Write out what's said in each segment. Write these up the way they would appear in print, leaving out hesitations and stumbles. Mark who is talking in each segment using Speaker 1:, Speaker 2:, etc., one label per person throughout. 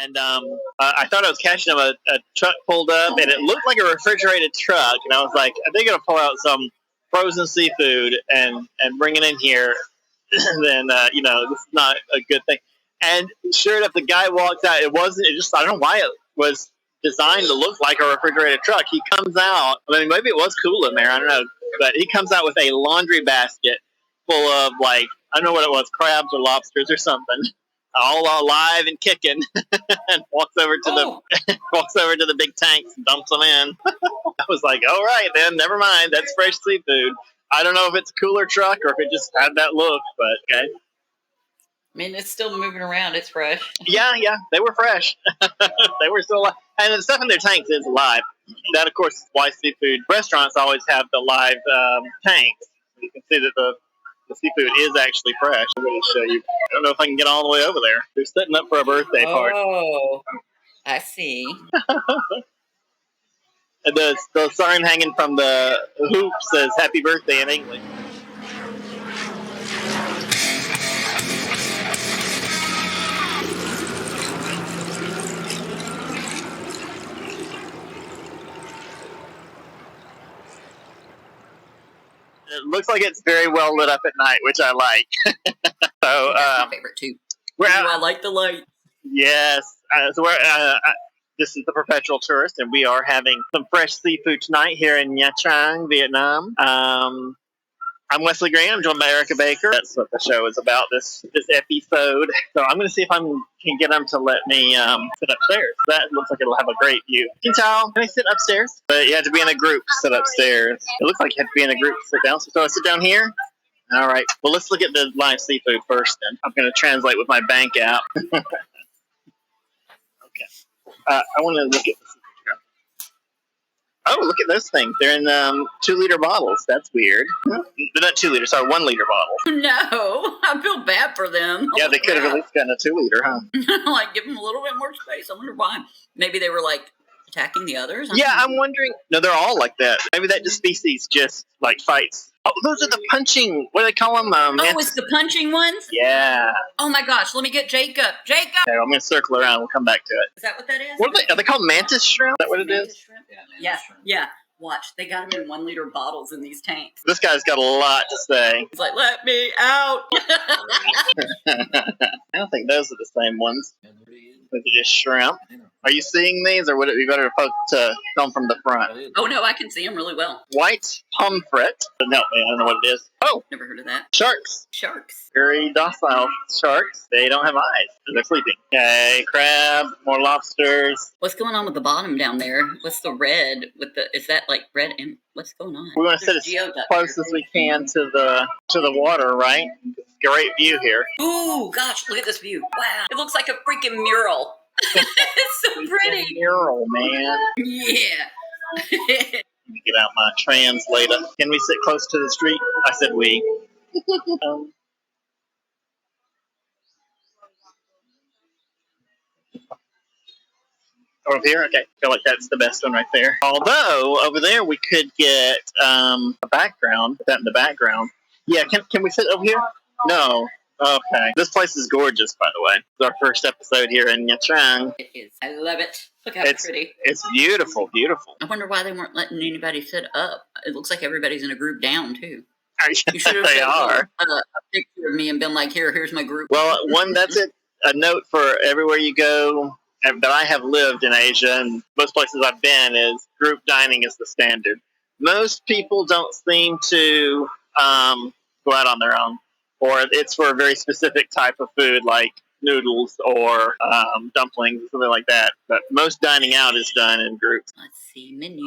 Speaker 1: And I thought I was catching them. A truck pulled up, and it looked like a refrigerated truck. And I was like, are they going to pull out some frozen seafood and bring it in here? Then, this is not a good thing. And sure enough, the guy walks out. It wasn't, it just, I don't know why it was designed to look like a refrigerated truck. He comes out, I mean, maybe it was cool in there, I don't know. But he comes out with a laundry basket full of, like, I don't know what it was, crabs or lobsters or something, all alive and kicking, and walks over to the big tanks and dumps them in. I was like, all right, then, never mind. That's fresh seafood. I don't know if it's a cooler truck or if it just had that look, but okay.
Speaker 2: I mean, it's still moving around. It's fresh.
Speaker 1: Yeah, they were fresh. They were still alive. And the stuff in their tanks is alive. That, of course, is why seafood restaurants always have the live tanks. You can see that the seafood is actually fresh. I'm going to show you. I don't know if I can get all the way over there. They're setting up for a birthday party.
Speaker 2: Oh, I see.
Speaker 1: And the sign hanging from the hoop says "Happy Birthday" in English. It looks like it's very well lit up at night, which I like. So
Speaker 2: that's my favorite too. I like the light.
Speaker 1: Yes. This is the Perpetual Tourist, and we are having some fresh seafood tonight here in Nha Trang, Vietnam. I'm Wesley Green. I'm joined by Erica Baker. That's what the show is about, this episode. So I'm going to see if I can get them to let me sit upstairs. That looks like it'll have a great view. Can I sit upstairs? But you have to be in a group to sit upstairs. It looks like you have to be in a group to sit down. So I sit down here? All right. Well, let's look at the live seafood first, then. I'm going to translate with my bank app. Okay. I want to look at this. Oh, look at those things. They're in 2-liter bottles. That's weird. They're not 2 liters, sorry, 1-liter bottles.
Speaker 2: No, I feel bad for them.
Speaker 1: Yeah, they could have at least gotten a 2-liter, huh?
Speaker 2: Like, give them a little bit more space. I wonder why. Maybe they were, like, attacking the others?
Speaker 1: I'm wondering. No, they're all like that. Maybe that species just, like, fights. Oh, those are the punching, what do they call them?
Speaker 2: It's the punching ones?
Speaker 1: Yeah.
Speaker 2: Oh, my gosh. Let me get Jacob. Jacob!
Speaker 1: Okay, I'm going to circle around. We'll come back to it.
Speaker 2: Is that what that is?
Speaker 1: What are they called mantis shrimp? Is that what it is?
Speaker 2: Shrimp? Yeah. Watch. They got them in 1-liter bottles in these tanks.
Speaker 1: This guy's got a lot to say.
Speaker 2: He's like, let me out.
Speaker 1: I don't think those are the same ones. Those are just shrimp. Are you seeing these, or would it be better to film from the front?
Speaker 2: Oh, no, I can see them really well.
Speaker 1: White pomfret. No, I don't know what it is. Oh!
Speaker 2: Never heard of that.
Speaker 1: Sharks.
Speaker 2: Sharks.
Speaker 1: Very docile sharks. They don't have eyes. They're sleeping. Okay, crab, more lobsters.
Speaker 2: What's going on with the bottom down there? What's the red with the? Is that like red? And what's going on?
Speaker 1: We're going to sit as close as we can to the water, right? Great view here.
Speaker 2: Ooh, gosh, look at this view. Wow, it looks like a freaking mural. It's so pretty.
Speaker 1: It's a mural, man.
Speaker 2: Yeah.
Speaker 1: Let me get out my translator. Can we sit close to the street? I said we. Over here? Okay. I feel like that's the best one right there. Although, over there, we could get a background. Put that in the background. Yeah, can we sit over here? No. Okay. This place is gorgeous, by the way. It's our first episode here in Nha Trang.
Speaker 2: It is. I love it. Look how pretty.
Speaker 1: It's beautiful, beautiful.
Speaker 2: I wonder why they weren't letting anybody sit up. It looks like everybody's in a group down, too. You should have a picture of me and been like, here's my group.
Speaker 1: Well, that's it. A note for everywhere you go that I have lived in Asia, and most places I've been, is group dining is the standard. Most people don't seem to go out on their own, or it's for a very specific type of food like noodles or dumplings, something like that. But most dining out is done in groups.
Speaker 2: Let's see, menu.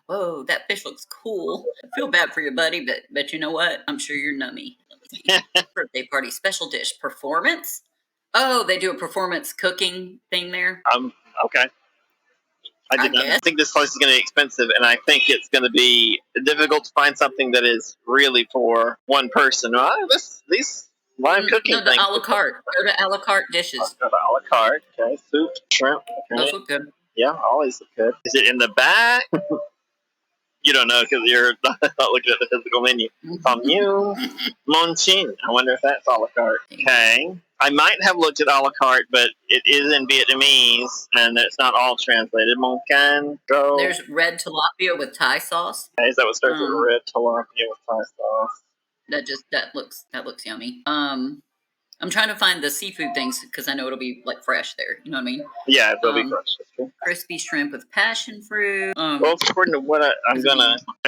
Speaker 2: Whoa, that fish looks cool. I feel bad for you, buddy, but you know what? I'm sure you're nummy. Birthday party special dish performance. Oh, they do a performance cooking thing there?
Speaker 1: Okay. I think this place is going to be expensive, and I think it's going to be difficult to find something that is really for one person. These live cooking things.
Speaker 2: A la carte. Go to a la carte dishes.
Speaker 1: Go to a la carte. Okay, soup, shrimp. Okay.
Speaker 2: Those look good.
Speaker 1: Yeah, always look good. Is it in the back? You don't know because you're not looking at the physical menu. Menu, Monchin. I wonder if that's a la carte. Okay. I might have looked at a la carte, but it is in Vietnamese, and it's not all translated. Mon can go.
Speaker 2: There's red tilapia with Thai sauce.
Speaker 1: Is that what starts with red tilapia with Thai sauce?
Speaker 2: That looks yummy. I'm trying to find the seafood things because I know it'll be like fresh there. You know what I mean?
Speaker 1: Yeah, it'll be fresh.
Speaker 2: Crispy shrimp with passion fruit.
Speaker 1: Well, according to what if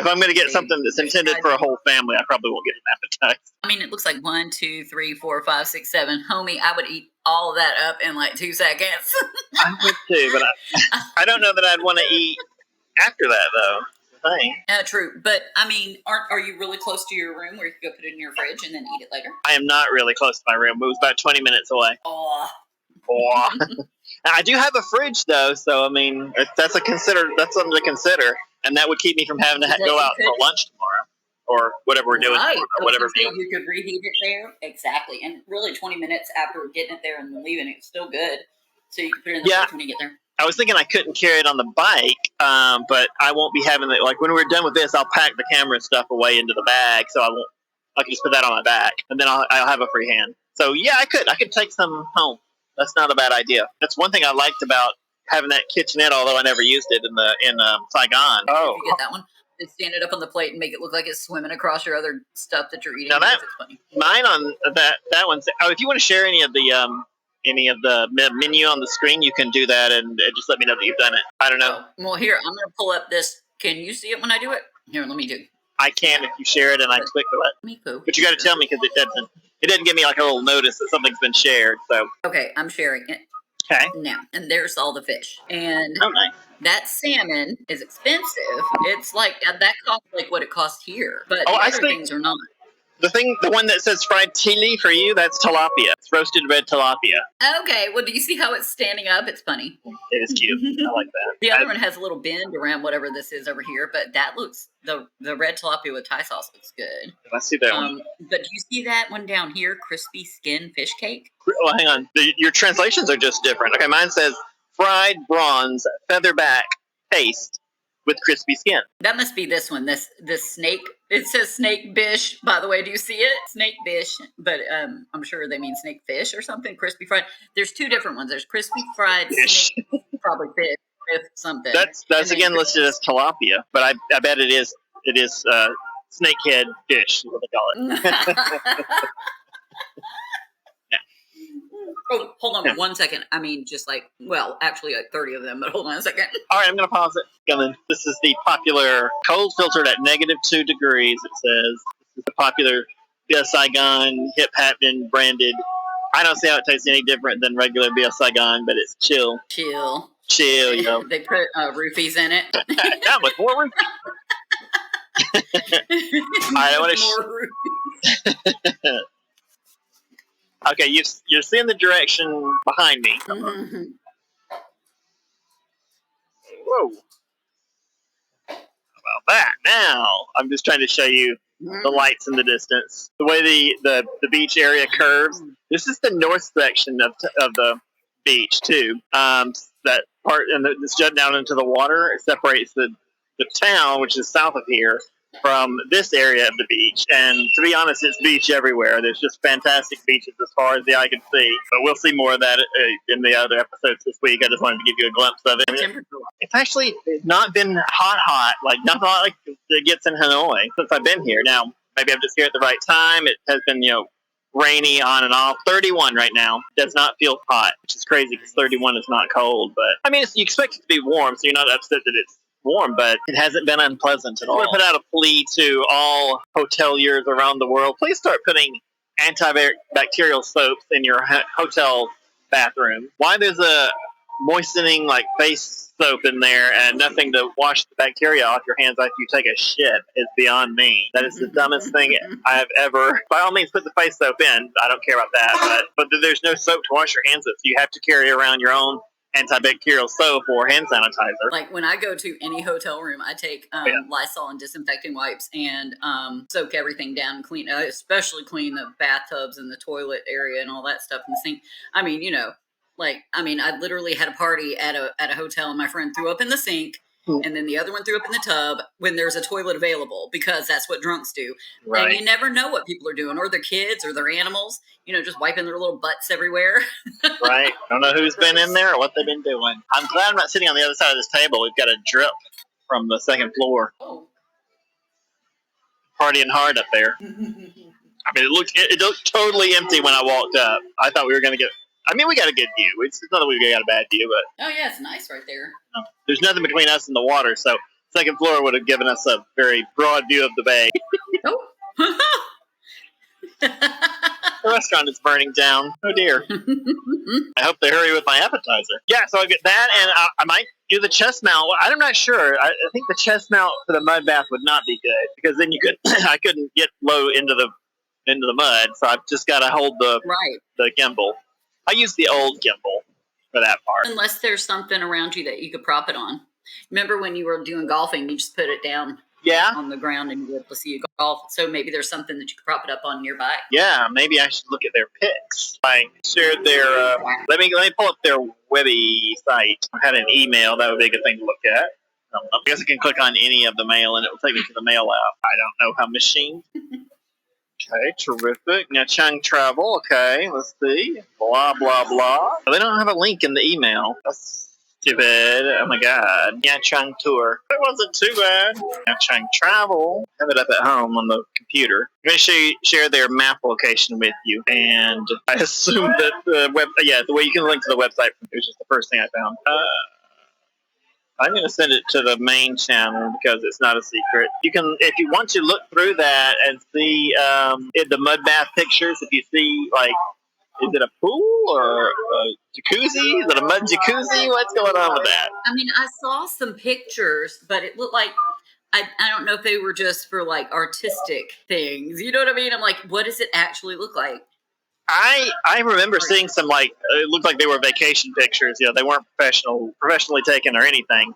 Speaker 1: I'm gonna get something that's intended for a whole family, I probably won't get an appetizer.
Speaker 2: I mean, it looks like 1, 2, 3, 4, 5, 6, 7. Homie, I would eat all of that up in like 2 seconds.
Speaker 1: I would too, but I don't know that I'd want to eat after that though. Thing.
Speaker 2: True, but I mean, are you really close to your room where you can go put it in your fridge and then eat it later?
Speaker 1: I am not really close to my room. It was about 20 minutes away.
Speaker 2: Oh.
Speaker 1: I do have a fridge though, so I mean, that's something to consider, and that would keep me from having to go out for lunch tomorrow or whatever we're doing.
Speaker 2: Right.
Speaker 1: Or whatever meal.
Speaker 2: You could reheat it there. Exactly, and really 20 minutes after getting it there and then leaving, it's still good. So you can put it in the fridge when you get there.
Speaker 1: I was thinking I couldn't carry it on the bike, but I won't be having it. Like when we're done with this, I'll pack the camera and stuff away into the bag, so I can just put that on my back, and then I'll have a free hand. So yeah, I could take some home. That's not a bad idea. That's one thing I liked about having that kitchenette, although I never used it in Saigon.
Speaker 2: Oh, if you get that one, and stand it up on the plate and make it look like it's swimming across your other stuff that you're eating.
Speaker 1: Now
Speaker 2: it's funny.
Speaker 1: Mine on that one's. Oh, if you want to share any of the menu on the screen, you can do that and just let me know that you've done it. I don't know.
Speaker 2: Well, here, I'm going to pull up this. Can you see it when I do it? Here, let me do.
Speaker 1: I can if you share it and I click it. But you got to tell me because it doesn't give me like a little notice that something's been shared. So
Speaker 2: okay, I'm sharing it.
Speaker 1: Okay.
Speaker 2: Now, and there's all the fish. And
Speaker 1: nice.
Speaker 2: That salmon is expensive. It's like that costs like what it costs here. But the other things are not.
Speaker 1: The one that says fried chili for you, that's tilapia. It's roasted red tilapia.
Speaker 2: Okay, well, do you see how it's standing up? It's funny.
Speaker 1: It is cute. I like that.
Speaker 2: The other one has a little bend around whatever this is over here, but that looks, the red tilapia with Thai sauce looks good.
Speaker 1: I see that one.
Speaker 2: But do you see that one down here, crispy skin fish cake?
Speaker 1: Well, hang on. Your translations are just different. Okay, mine says fried bronze featherback paste with crispy skin.
Speaker 2: That must be this one. This snake. It says snake bish. By the way, do you see it? Snake bish, but I'm sure they mean snake fish or something. Crispy fried. There's two different ones. There's crispy fried snake, probably fish with something.
Speaker 1: That's again listed as tilapia, but I bet it is snakehead fish. Is what they call it.
Speaker 2: Oh, hold on 1 second. I mean, just actually like 30 of them, but hold on a second.
Speaker 1: All right, I'm going to pause it. This is the popular cold filtered at -2 degrees, it says. This is the popular Bia Saigon hip happening branded. I don't see how it tastes any different than regular Bia Saigon, but it's chill.
Speaker 2: Chill,
Speaker 1: you know.
Speaker 2: They put roofies in it.
Speaker 1: Not with more roofies. I want
Speaker 2: more roofies.
Speaker 1: Okay, you're seeing the direction behind me.
Speaker 2: Mm-hmm.
Speaker 1: Whoa. How about that? Now, I'm just trying to show you the lights in the distance. The way the beach area curves. This is the north section of the beach, too. That part, and it's jutting down into the water. It separates the town, which is south of here, from this area of the beach. And to be honest, it's beach everywhere. There's just fantastic beaches as far as the eye can see. But we'll see more of that in the other episodes this week. I just wanted to give you a glimpse of it. It's actually not been hot, like not hot like it gets in Hanoi since I've been here. Now, maybe I'm just here at the right time. It has been, rainy on and off. 31 right now. Does not feel hot, which is crazy because 31 is not cold. But I mean, you expect it to be warm, so you're not upset that it's warm, but it hasn't been unpleasant at all. I want to put out a plea to all hoteliers around the world. Please start putting antibacterial soaps in your hotel bathroom. Why there's a moistening face soap in there and nothing to wash the bacteria off your hands after you take a shit is beyond me. That is the dumbest thing I have ever. By all means, put the face soap in. I don't care about that, but there's no soap to wash your hands with, so you have to carry around your own antibacterial soap or hand sanitizer.
Speaker 2: Like when I go to any hotel room, I take Lysol and disinfecting wipes and soak everything down and clean, especially clean the bathtubs and the toilet area and all that stuff in the sink. I mean, I literally had a party at a hotel and my friend threw up in the sink and then the other one threw up in the tub when there's a toilet available, because that's what drunks do.
Speaker 1: Right.
Speaker 2: And you never know what people are doing, or their kids or their animals, just wiping their little butts everywhere.
Speaker 1: Right. Don't know who's been in there or what they've been doing. I'm glad I'm not sitting on the other side of this table. We've got a drip from the second floor.
Speaker 2: Oh.
Speaker 1: Partying hard up there. I mean, it looked totally empty when I walked up. I thought we were going to get... I mean, we got a good view. It's not that we got a bad view, but...
Speaker 2: Oh, yeah, it's nice right there.
Speaker 1: There's nothing between us and the water, so second floor would have given us a very broad view of the bay.
Speaker 2: Oh.
Speaker 1: The restaurant is burning down. Oh, dear. I hope they hurry with my appetizer. Yeah, so I get that, and I might do the chest mount. Well, I'm not sure. I think the chest mount for the mud bath would not be good, because then I couldn't get low into the mud, so I've just got to hold the gimbal. I use the old gimbal for that part.
Speaker 2: Unless there's something around you that you could prop it on. Remember when you were doing golfing, you just put it down on the ground and you were able to see you golf. So maybe there's something that you could prop it up on nearby.
Speaker 1: Yeah, maybe I should look at their pics. I shared their, let me pull up their Webby site. I had an email. That would be a good thing to look at. I guess I can click on any of the mail and it will take me to the mail app. I don't know how machine. Okay, terrific. Nha Trang travel. Okay, let's see. Blah, blah, blah. They don't have a link in the email. That's stupid. Oh my god. Nha Trang tour. It wasn't too bad. Nha Trang travel. Have it up at home on the computer. I'm going to share their map location with you. And I assume that the way you can link to the website was just the first thing I found. I'm going to send it to the main channel because it's not a secret. You can, if you want to look through that and see the mud bath pictures, if you see, like, is it a pool or a jacuzzi? Is it a mud jacuzzi? What's going on with that?
Speaker 2: I mean, I saw some pictures, but it looked like, I don't know if they were just for, like, artistic things. You know what I mean? I'm like, what does it actually look like?
Speaker 1: I remember seeing some, like, it looked like they were vacation pictures. They weren't professionally taken or anything.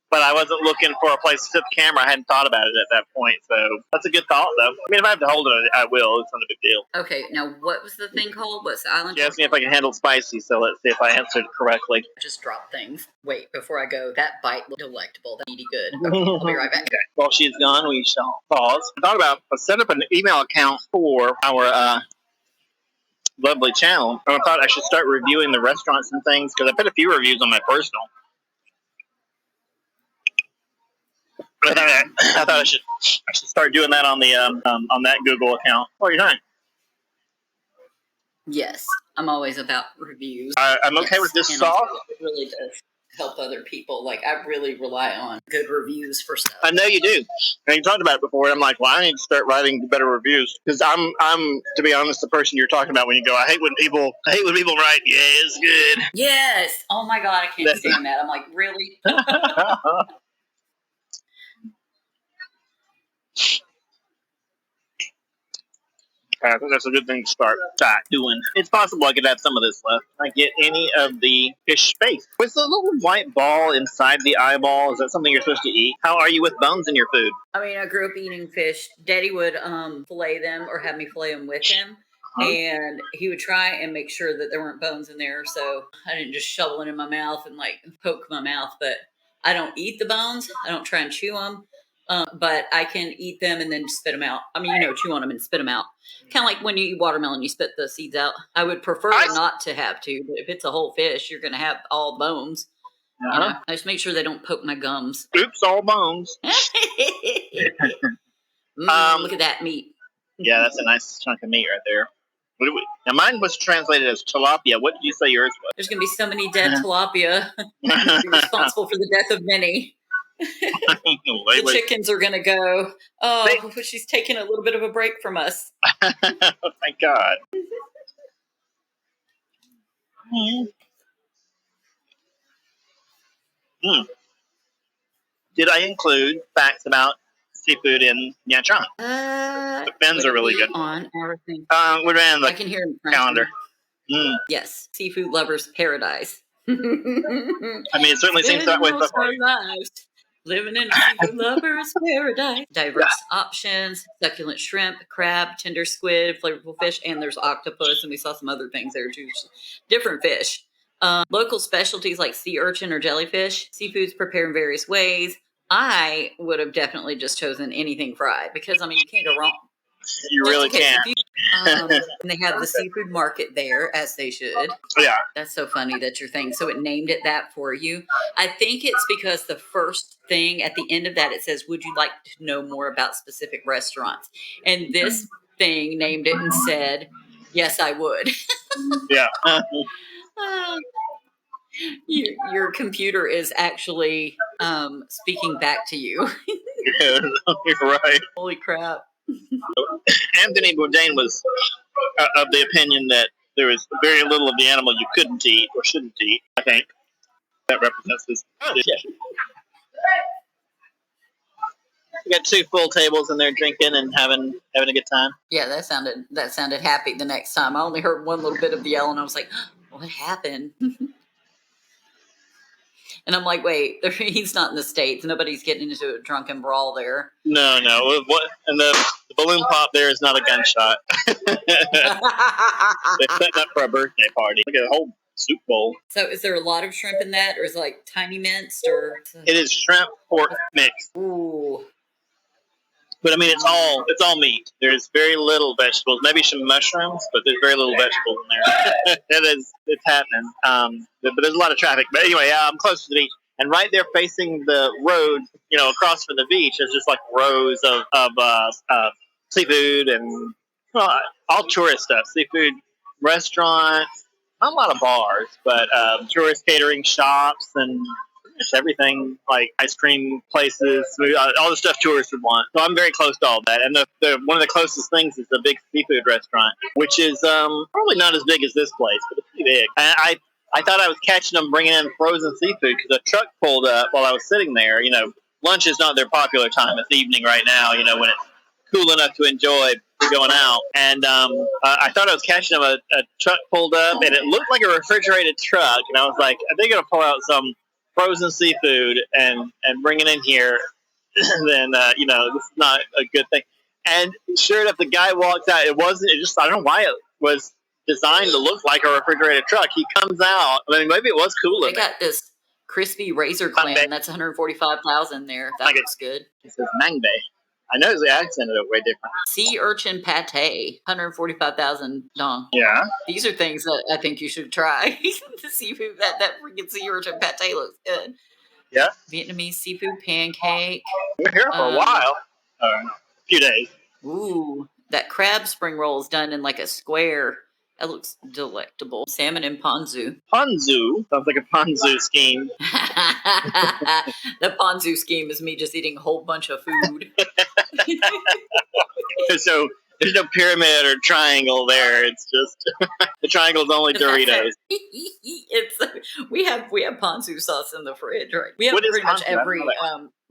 Speaker 1: But I wasn't looking for a place to set the camera. I hadn't thought about it at that point. So that's a good thought, though. I mean, if I have to hold it, I will. It's not a big deal.
Speaker 2: Okay, now what was the thing called? What's the island?
Speaker 1: She asked me if I can handle spicy, so let's see if I answered it correctly.
Speaker 2: I just dropped things. Wait, before I go, that bite looked delectable. That meaty good. Okay, I'll be right back.
Speaker 1: Okay. While she's gone, we shall pause. I thought about set up an email account for our lovely channel. I thought I should start reviewing the restaurants and things because I put a few reviews on my personal. I thought I should start doing that on the on that Google account. What are you doing?
Speaker 2: Yes, I'm always about reviews.
Speaker 1: I'm okay with this sauce.
Speaker 2: It really does help other people. Like, I really rely on good reviews for stuff.
Speaker 1: I know you do. And you talked about it before. And I'm like, well, I need to start writing better reviews because I'm to be honest, the person you're talking about when you go, I hate when people write, yeah, it's good.
Speaker 2: Yes. Oh my God, I can't stand that. I'm like, really?
Speaker 1: I think that's a good thing to start doing. It's possible I could have some of this left. I get any of the fish face. What's the little white ball inside the eyeball? Is that something you're supposed to eat? How are you with bones in your food?
Speaker 2: I mean, I grew up eating fish. Daddy would fillet them or have me fillet them with him. And he would try and make sure that there weren't bones in there. So I didn't just shovel it in my mouth and like poke my mouth. But I don't eat the bones. I don't try and chew them. But I can eat them and then spit them out. I mean, chew on them and spit them out. Kind of like when you eat watermelon, you spit the seeds out. I would prefer not to have to, but if it's a whole fish, you're going to have all bones. I just make sure they don't poke my gums.
Speaker 1: Oops, all bones.
Speaker 2: Look at that meat.
Speaker 1: Yeah, that's a nice chunk of meat right there. Now, mine was translated as tilapia. What did you say yours was?
Speaker 2: There's going to be so many dead tilapia. Be responsible for the death of many. The chickens are going to go, she's taking a little bit of a break from us.
Speaker 1: Oh, my God. Did I include facts about seafood in Nha Trang? The fins are really good.
Speaker 2: On our thing.
Speaker 1: We ran the
Speaker 2: I can hear
Speaker 1: calendar.
Speaker 2: Yes, seafood lovers paradise.
Speaker 1: I mean, it certainly seems that way so far.
Speaker 2: Living in a seafood lover's paradise. Diverse options, succulent shrimp, crab, tender squid, flavorful fish, and there's octopus, and we saw some other things there too. Different fish. Local specialties like sea urchin or jellyfish. Seafood's prepared in various ways. I would have definitely just chosen anything fried because, I mean, you can't go wrong.
Speaker 1: You really
Speaker 2: Okay,
Speaker 1: can't.
Speaker 2: and they have the seafood market there, as they should.
Speaker 1: Yeah.
Speaker 2: That's so funny that your thing. So it named it that for you. I think it's because the first thing at the end of that, it says, would you like to know more about specific restaurants? And this thing named it and said, yes, I would.
Speaker 1: Yeah.
Speaker 2: Your computer is actually speaking back to you.
Speaker 1: You're right.
Speaker 2: Holy crap.
Speaker 1: Anthony Bourdain was of the opinion that there was very little of the animal you couldn't eat or shouldn't eat. I think that represents his. We got 2 full tables in there drinking and having a good time.
Speaker 2: Yeah, that sounded happy the next time. I only heard one little bit of the yell and I was like, what happened? And I'm like, wait, he's not in the States. Nobody's getting into a drunken brawl there.
Speaker 1: No. What? And the balloon pop there is not a gunshot. They're setting up for a birthday party. Look at a whole soup bowl.
Speaker 2: So is there a lot of shrimp in that, or is it like tiny minced, or?
Speaker 1: It is shrimp pork mix.
Speaker 2: Ooh.
Speaker 1: But I mean, it's all meat. There's very little vegetables. Maybe some mushrooms, but there's very little vegetables in there. It's happening. But there's a lot of traffic. But anyway, I'm close to the beach, and right there, facing the road, across from the beach, is just like rows of seafood and all tourist stuff. Seafood restaurants, not a lot of bars, but tourist catering shops and just everything, like ice cream places, all the stuff tourists would want. So I'm very close to all that. And one of the closest things is the big seafood restaurant, which is probably not as big as this place, but it's pretty big. And I thought I was catching them bringing in frozen seafood because a truck pulled up while I was sitting there. Lunch is not their popular time. It's evening right now, when it's cool enough to enjoy going out. And I thought I was catching them. A truck pulled up, and it looked like a refrigerated truck. And I was like, are they going to pull out some frozen seafood and bring it in here? Then this is not a good thing. And sure enough, the guy walks out. I don't know why it was designed to look like a refrigerated truck. He comes out. I mean, maybe it was cooler.
Speaker 2: They got this crispy razor clam. That's $145,000 there. That looks good.
Speaker 1: It says Mangbe. I know the accent is way different.
Speaker 2: Sea urchin pate, $145,000 dong.
Speaker 1: Yeah.
Speaker 2: These are things that I think you should try. The seafood, that freaking sea urchin pate looks good.
Speaker 1: Yeah.
Speaker 2: Vietnamese seafood pancake.
Speaker 1: We're here for a while. A few days.
Speaker 2: Ooh, that crab spring roll is done in like a square. That looks delectable. Salmon and ponzu.
Speaker 1: Ponzu? Sounds like a Ponzu scheme.
Speaker 2: The ponzu scheme is me just eating a whole bunch of food.
Speaker 1: So there's no pyramid or triangle there. It's just the triangle's only Doritos.
Speaker 2: We have ponzu sauce in the fridge, right? We have pretty much every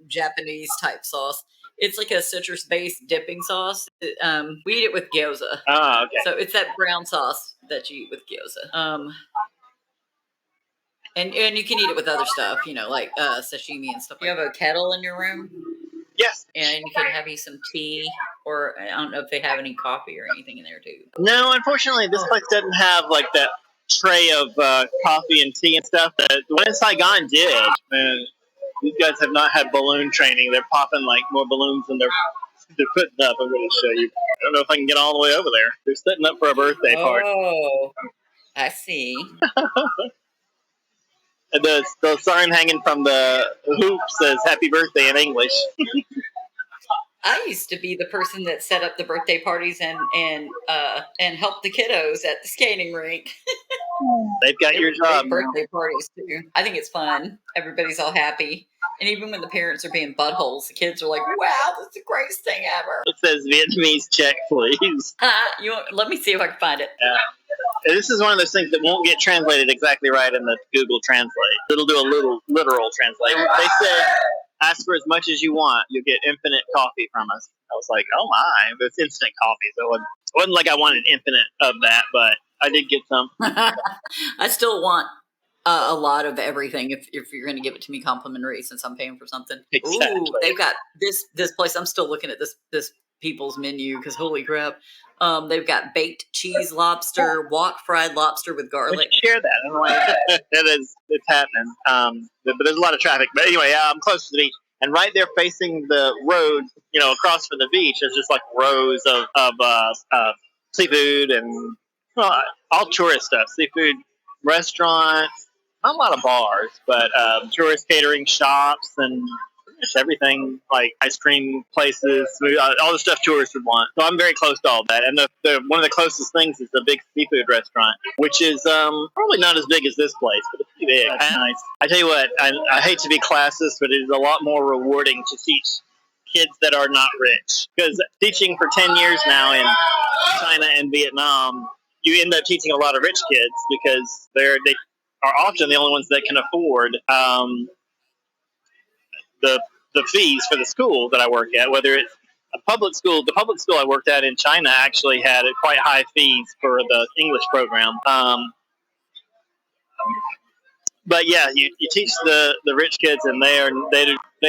Speaker 2: Japanese type sauce. It's like a citrus-based dipping sauce. We eat it with gyoza.
Speaker 1: Oh, okay.
Speaker 2: So it's that brown sauce that you eat with gyoza. And you can eat it with other stuff, like sashimi and stuff. You have a kettle in your room?
Speaker 1: Yes.
Speaker 2: And you can have you some tea, or I don't know if they have any coffee or anything in there too.
Speaker 1: No, unfortunately, this place doesn't have like that tray of coffee and tea and stuff that the one in Saigon did. And these guys have not had balloon training. They're popping like more balloons than they're putting up. I'm going to show you. I don't know if I can get all the way over there. They're setting up for a birthday party.
Speaker 2: Oh, I see.
Speaker 1: And the sign hanging from the hoop says "Happy Birthday" in English.
Speaker 2: I used to be the person that set up the birthday parties and helped the kiddos at the skating rink.
Speaker 1: They've got your job.
Speaker 2: Birthday parties too. I think it's fun. Everybody's all happy, and even when the parents are being buttholes, the kids are like, "Wow, that's the greatest thing ever."
Speaker 1: It says Vietnamese check, please.
Speaker 2: Let me see if I can find it.
Speaker 1: Yeah. This is one of those things that won't get translated exactly right in the Google Translate. It'll do a little literal translation. They said, ask for as much as you want. You'll get infinite coffee from us. I was like, oh my, it's instant coffee. So it wasn't like I wanted infinite of that, but I did get some.
Speaker 2: I still want a lot of everything if you're going to give it to me complimentary since I'm paying for something.
Speaker 1: Exactly.
Speaker 2: Ooh, they've got this place. I'm still looking at this people's menu because holy crap. They've got baked cheese lobster, wok fried lobster with
Speaker 1: We
Speaker 2: garlic.
Speaker 1: should share that. I don't know why it's happening. But there's a lot of traffic. But anyway, I'm close to the beach. And right there facing the road, across from the beach, there's just like rows of seafood and all tourist stuff. Seafood restaurants, not a lot of bars, but tourist catering shops and just everything, like ice cream places, all the stuff tourists would want. So I'm very close to all that. And the one of the closest things is the big seafood restaurant, which is probably not as big as this place, but it's pretty big. That's nice. I tell you what, I hate to be classist, but it is a lot more rewarding to teach kids that are not rich. Because teaching for 10 years now in China and Vietnam, you end up teaching a lot of rich kids because they are often the only ones that can afford the fees for the school that I work at, whether it's a public school. The public school I worked at in China actually had quite high fees for the English program. But yeah, you teach the rich kids, and they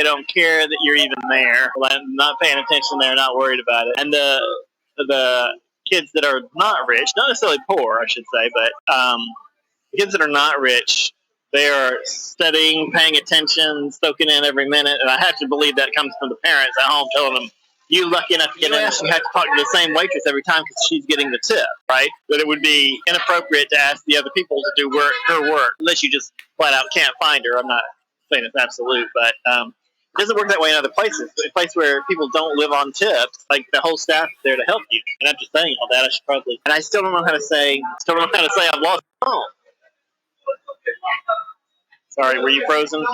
Speaker 1: don't care that you're even there. I'm not paying attention. They're not worried about it. And the kids that are not rich, not necessarily poor, I should say, but the kids that are not rich, they are studying, paying attention, soaking in every minute, and I have to believe that comes from the parents at home telling them, "You lucky enough to get in this, you have to talk to the same waitress every time because she's getting the tip," right? That it would be inappropriate to ask the other people to do her work unless you just flat out can't find her. I'm not saying it's absolute, but it doesn't work that way in other places. A place where people don't live on tips, like the whole staff is there to help you. And I'm just saying all that. I should probably, and I still don't know how to say I've lost my phone. Sorry, were you frozen?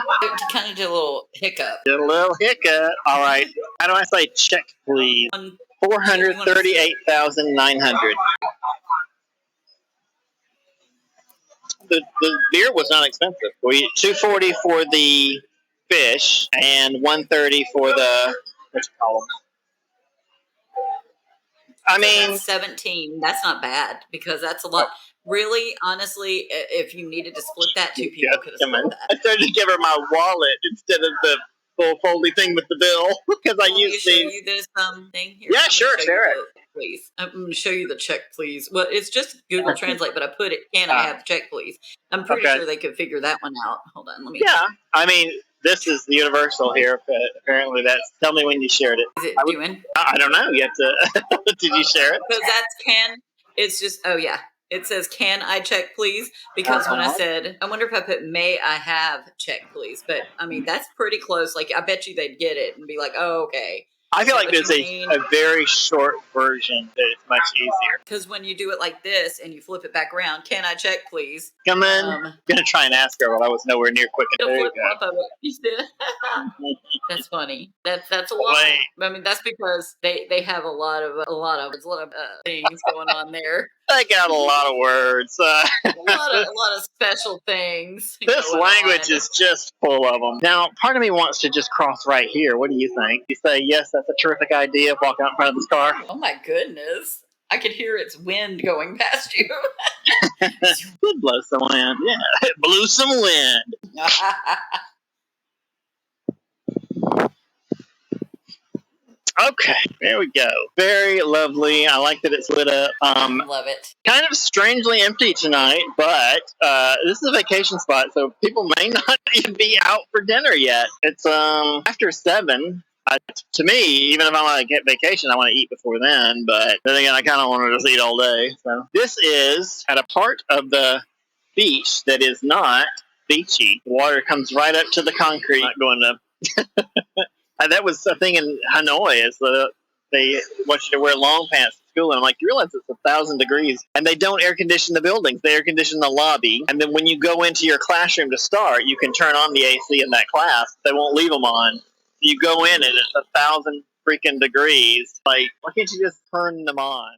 Speaker 2: Kind of did a little hiccup.
Speaker 1: Did a little hiccup. All right. How do I say check, please? 438,900. The beer was not expensive. We $240 for the fish and $130 for the what you call them. I mean,
Speaker 2: that's 17. That's not bad because that's a lot. Really, honestly, if you needed to split that, two people could have split that.
Speaker 1: I started to give her my wallet instead of the full foldy thing with the bill because I used to.
Speaker 2: Show you this thing here.
Speaker 1: Yeah, sure, share it.
Speaker 2: Please, I'm going to show you the check, please. Well, it's just Google Translate, but I put it. Can I have the check, please? I'm pretty sure they could figure that one out. Hold on, let me.
Speaker 1: Yeah, I mean, this is universal here, but apparently that's. Tell me when you shared it.
Speaker 2: Is it doing?
Speaker 1: I don't know. You have to. Did you share it?
Speaker 2: Because that's can. It's just. Oh yeah. It says, "Can I check, please?" Because when I said, I wonder if I put, "May I have check, please?" But I mean, that's pretty close. Like, I bet you they'd get it and be like, "Oh, okay."
Speaker 1: I feel like there's a very short version that is much easier.
Speaker 2: Because when you do it like this and you flip it back around, "Can I check, please?"
Speaker 1: Come in. I'm going to try and ask her, but I was nowhere near quick enough. There you
Speaker 2: go. That's funny. That's a lot. I mean, that's because they have a lot of things going on there.
Speaker 1: They got a lot of words.
Speaker 2: a lot of special things.
Speaker 1: This language is just full of them. Now, part of me wants to just cross right here. What do you think? You say, yes, that's a terrific idea, walk out in front of this car?
Speaker 2: Oh, my goodness. I could hear its wind going past you.
Speaker 1: Could blow some wind. Yeah, it blew some wind. Okay, there we go. Very lovely. I like that it's lit up.
Speaker 2: Love it.
Speaker 1: Kind of strangely empty tonight, but this is a vacation spot, so people may not even be out for dinner yet. It's after 7. To me, even if I want to get vacation, I want to eat before then. But then again, I kind of want to just eat all day. So this is at a part of the beach that is not beachy. The water comes right up to the concrete. Not going to. That was a thing in Hanoi. Is they want you to wear long pants to school, and I'm like, you realize it's 1,000 degrees, and they don't air condition the buildings. They air condition the lobby, and then when you go into your classroom to start, you can turn on the AC in that class. They won't leave them on. You go in and it's 1,000 freaking degrees. Like, why can't you just turn them on?